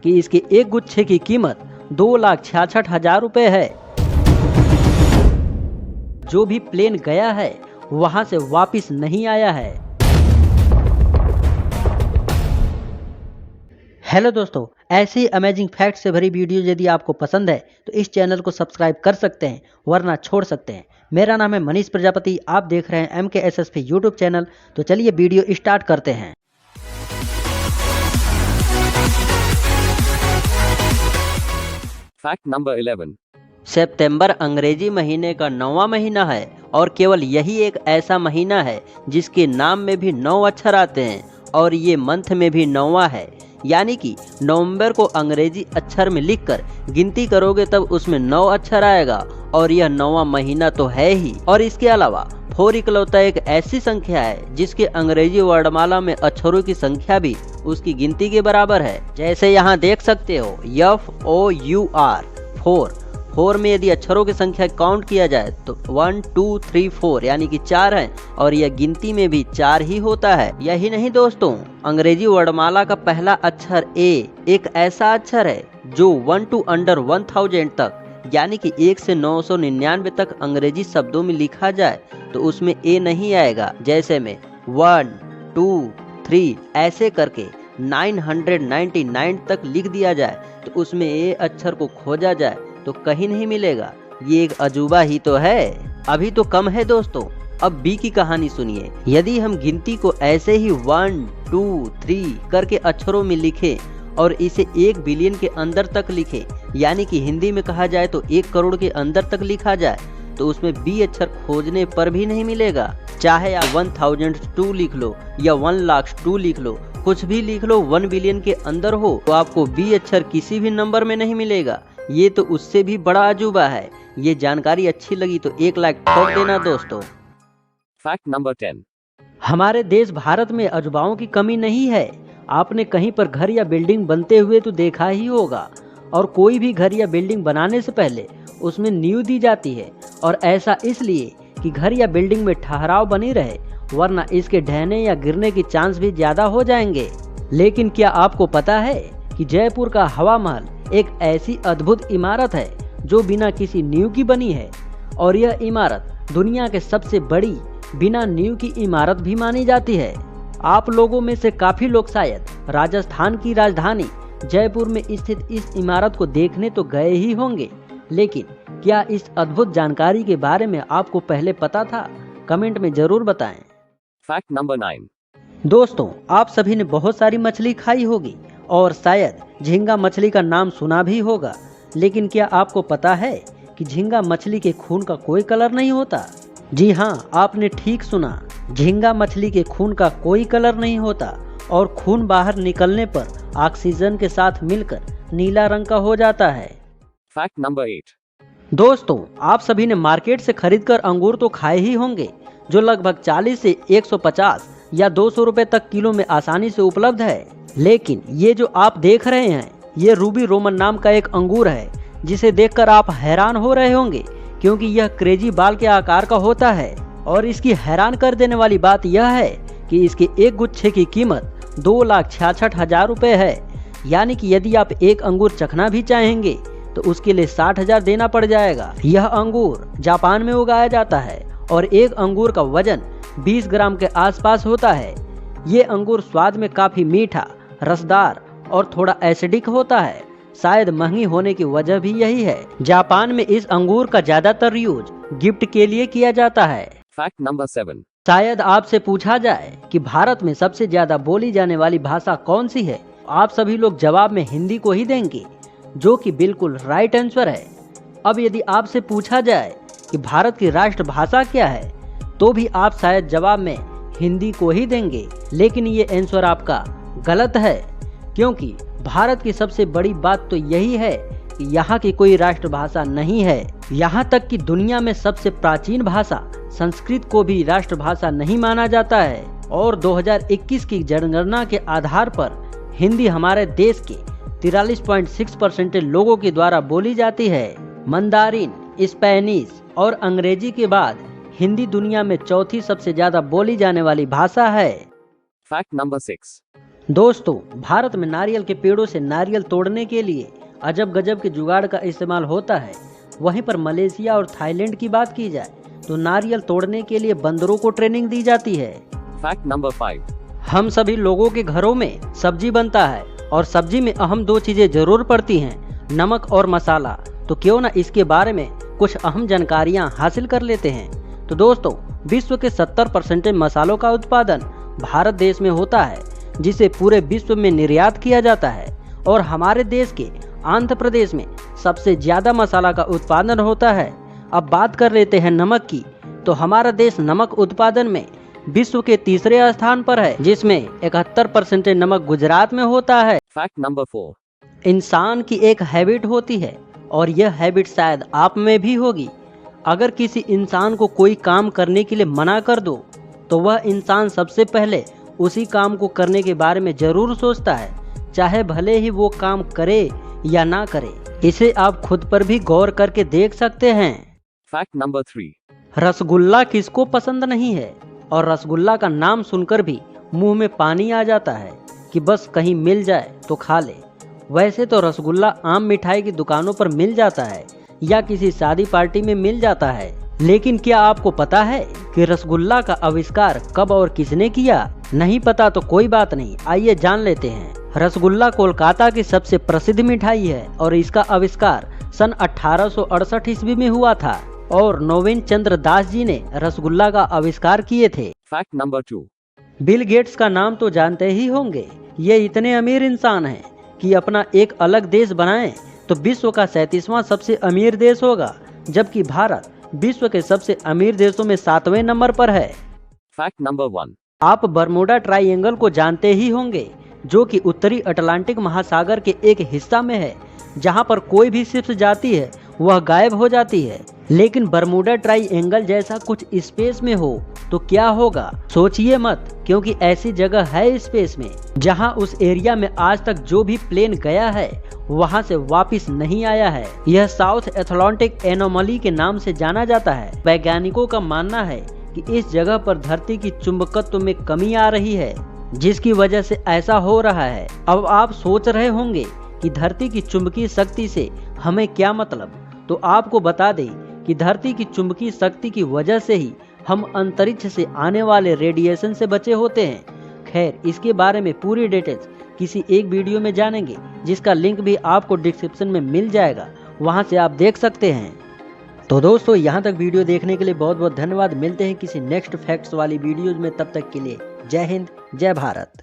कि इसके एक गुच्छे की कीमत 2,66,000 रुपए है। जो भी प्लेन गया है वहां से वापस नहीं आया है। हेलो दोस्तों, ऐसे ही अमेजिंग फैक्ट से भरी वीडियो यदि आपको पसंद है तो इस चैनल को सब्सक्राइब कर सकते हैं, वरना छोड़ सकते हैं। मेरा नाम है मनीष प्रजापति, आप देख रहे हैं MKSSP यूट्यूब चैनल। तो चलिए वीडियो स्टार्ट करते हैं। Fact number 11। सितंबर अंग्रेजी महीने का 9वां महीना है और केवल यही एक ऐसा महीना है जिसके नाम में भी 9 अक्षर आते हैं और ये मंथ में भी 9वां है। यानी कि नवंबर को अंग्रेजी अक्षर में लिखकर गिनती करोगे तब उसमें 9 अक्षर आएगा और यह 9वां महीना तो है ही। और इसके अलावा 4 इकलौता एक ऐसी संख्या है जिसके अंग्रेजी वर्णमाला में अक्षरों की संख्या भी उसकी गिनती के बराबर है। जैसे यहाँ देख सकते हो FOUR 4 में यदि अक्षरों की संख्या काउंट किया जाए तो 1 2 3 4 यानी कि 4 है और यह गिनती में भी 4 ही होता है। यही नहीं दोस्तों, अंग्रेजी वर्णमाला का पहला अक्षर A एक ऐसा अक्षर है जो 1 to under 1000 तक यानी कि 1 से 999 तक अंग्रेजी शब्दों में लिखा जाए तो उसमें A नहीं आएगा। जैसे में 1 2 3 ऐसे करके 999 तक लिख दिया जाए तो उसमें A अक्षर को खोजा जाए तो कहीं नहीं मिलेगा। ये एक अजूबा ही तो है। अभी तो कम है दोस्तों, अब बी की कहानी सुनिए। यदि हम गिनती को ऐसे ही 1 2 3 करके अक्षरों में लिखें और इसे 1 बिलियन के अंदर तक लिखें, यानी कि हिंदी में कहा जाए तो 1 करोड़ के अंदर तक लिखा जाए तो उसमें बी अक्षर खोजने पर भी नहीं मिलेगा। चाहे आप 1002 लिख लो या 1,02 लिख लो, कुछ भी लिख लो, 1 बिलियन के अंदर हो तो आपको बी अक्षर किसी भी नंबर में नहीं मिलेगा। ये तो उससे भी बड़ा अजूबा है। ये जानकारी अच्छी लगी तो एक लाइक ठोक देना दोस्तों। Fact number 10। हमारे देश भारत में अजूबाओं की कमी नहीं है। आपने कहीं पर घर या बिल्डिंग बनते हुए तो देखा ही होगा, और कोई भी घर या बिल्डिंग बनाने से पहले उसमें नींव दी जाती है, और ऐसा इसलिए कि घर या बिल्डिंग में ठहराव बनी रहे, वरना इसके ढहने या गिरने की चांस भी ज्यादा हो जाएंगे। लेकिन क्या आपको पता है कि जयपुर का हवा महल एक ऐसी अद्भुत इमारत है जो बिना किसी नींव की बनी है, और यह इमारत दुनिया के सबसे बड़ी बिना नींव की इमारत भी मानी जाती है। आप लोगों में से काफी लोग शायद राजस्थान की राजधानी जयपुर में स्थित इस इमारत को देखने तो गए ही होंगे, लेकिन क्या इस अद्भुत जानकारी के बारे में आपको पहले पता था? कमेंट में जरूर बताएं। Fact number 9। दोस्तों, आप सभी ने बहुत सारी मछली खाई होगी और शायद झींगा मछली का नाम सुना भी होगा, लेकिन क्या आपको पता है कि झींगा मछली के खून का कोई कलर नहीं होता? जी हाँ, आपने ठीक सुना, झींगा मछली के खून का कोई कलर नहीं होता और खून बाहर निकलने पर ऑक्सीजन के साथ मिलकर नीला रंग का हो जाता है। Fact number 8। दोस्तों, आप सभी ने मार्केट से खरीदकर अंगूर तो खाए ही होंगे, जो लगभग 40 से 150 या 200 रुपए तक किलो में आसानी से उपलब्ध है। लेकिन ये जो आप देख रहे हैं, ये रूबी रोमन नाम का एक अंगूर है, जिसे देखकर आप हैरान हो रहे होंगे क्योंकि यह क्रेजी बाल के आकार का होता है। और इसकी हैरान कर देने वाली बात यह है कि इसके एक गुच्छे की कीमत 2,66,000 रुपए है। यानी कि यदि आप एक अंगूर चखना भी चाहेंगे तो उसके लिए 60,000 देना पड़ जाएगा। यह अंगूर जापान में उगाया जाता है और एक अंगूर का वजन 20 ग्राम के आसपास होता है। ये अंगूर स्वाद में काफी मीठा, रसदार और थोड़ा एसिडिक होता है। शायद महंगी होने की वजह भी यही है। जापान में इस अंगूर का ज्यादातर यूज गिफ्ट के लिए किया जाता है। Fact number 7। शायद आपसे पूछा जाए कि भारत में सबसे ज्यादा बोली जाने वाली भाषा कौन सी है, आप सभी लोग जवाब में हिंदी को ही देंगे, जो कि बिल्कुल राइट आंसर है। अब यदि आपसे पूछा जाए कि भारत की राष्ट्रभाषा क्या है, तो भी आप शायद जवाब में हिंदी को ही देंगे, लेकिन ये आंसर आपका गलत है, क्योंकि भारत की सबसे बड़ी बात तो यही है कि यहाँ की कोई राष्ट्रभाषा नहीं है। यहाँ तक कि दुनिया में सबसे प्राचीन भाषा संस्कृत को भी राष्ट्रभाषा नहीं माना जाता है। और 2021 की जनगणना के आधार पर हिंदी हमारे देश के 43.6% लोगों के द्वारा बोली जाती है। मंदारिन, स्पेनिश और अंग्रेजी के बाद हिंदी दुनिया में चौथी सबसे ज्यादा बोली जाने वाली भाषा है। Fact number 6। दोस्तों, भारत में नारियल के पेड़ों से नारियल तोड़ने के लिए अजब गजब के जुगाड़ का इस्तेमाल होता है। वहीं पर मलेशिया और थाईलैंड की बात की जाए तो नारियल तोड़ने के लिए बंदरों को ट्रेनिंग दी जाती है। Fact number 5. हम सभी लोगों के घरों में सब्जी बनता है और सब्जी में अहम दो चीजें जरूर पड़ती हैं, नमक और मसाला। तो क्यों ना इसके बारे में कुछ अहम जानकारियां हासिल कर लेते हैं। तो दोस्तों, विश्व के 70% मसालों का उत्पादन भारत देश में होता है, जिसे पूरे विश्व में निर्यात किया जाता है। और हमारे देश के आंध्र प्रदेश में सबसे ज्यादा मसाला का उत्पादन होता है। अब बात कर लेते हैं नमक की, तो हमारा देश नमक उत्पादन में विश्व के तीसरे स्थान पर है, जिसमें 71% नमक गुजरात में होता है। Fact number 4. इंसान की एक हैबिट होती है और यह हैबिट शायद आप में भी होगी। अगर किसी इंसान को कोई काम करने के लिए मना कर दो तो वह इंसान सबसे पहले उसी काम को करने के बारे में जरूर सोचता है, चाहे भले ही वो काम करे या ना करे। इसे आप खुद पर भी गौर करके देख सकते हैं। Fact number 3. रसगुल्ला किसको पसंद नहीं है, और रसगुल्ला का नाम सुनकर भी मुंह में पानी आ जाता है कि बस कहीं मिल जाए तो खा ले। वैसे तो रसगुल्ला आम मिठाई की दुकानों पर मिल जाता है या किसी शादी पार्टी में मिल जाता है, लेकिन क्या आपको पता है कि रसगुल्ला का आविष्कार कब और किसने किया? नहीं पता तो कोई बात नहीं, आइए जान लेते हैं। रसगुल्ला कोलकाता की सबसे प्रसिद्ध मिठाई है और इसका आविष्कार सन 1868 ईस्वी में हुआ था और नवीन चंद्र दास जी ने रसगुल्ला का आविष्कार किए थे। Fact number 2. बिल गेट्स का नाम तो जानते ही होंगे। ये इतने अमीर इंसान हैं कि अपना एक अलग देश बनाएं तो विश्व का 37वां सबसे अमीर देश होगा, जबकि भारत विश्व के सबसे अमीर देशों में 7वें नंबर पर है। Fact number 1. आप बर्मुडा ट्राइएंगल को जानते ही होंगे, जो कि उत्तरी अटलांटिक महासागर के एक हिस्सा में है, जहां पर कोई भी शिप जाती है वह गायब हो जाती है। लेकिन बर्मुडा ट्राइएंगल जैसा कुछ स्पेस में हो तो क्या होगा? सोचिए मत, क्योंकि ऐसी जगह है स्पेस में जहां उस एरिया में आज तक जो भी प्लेन गया है वहां से वापस नहीं आया है। यह साउथ एटलांटिक एनोमली के नाम से जाना जाता है। वैज्ञानिकों का मानना है कि इस जगह पर धरती की चुंबकत्व में कमी आ रही है, जिसकी वजह से ऐसा हो रहा है। अब आप सोच रहे होंगे कि धरती की चुंबकीय शक्ति से हमें क्या मतलब, तो आपको बता दें कि धरती की चुंबकीय शक्ति की वजह से ही हम अंतरिक्ष से आने वाले रेडिएशन से बचे होते हैं। खैर, इसके बारे में पूरी डिटेल्स किसी एक वीडियो में जानेंगे, जिसका लिंक भी आपको डिस्क्रिप्शन में मिल जाएगा, वहां से आप देख सकते हैं। तो दोस्तों, यहाँ तक वीडियो देखने के लिए बहुत बहुत धन्यवाद। मिलते हैं किसी नेक्स्ट फैक्ट्स वाली वीडियोज में, तब तक के लिए जय हिंद, जय भारत।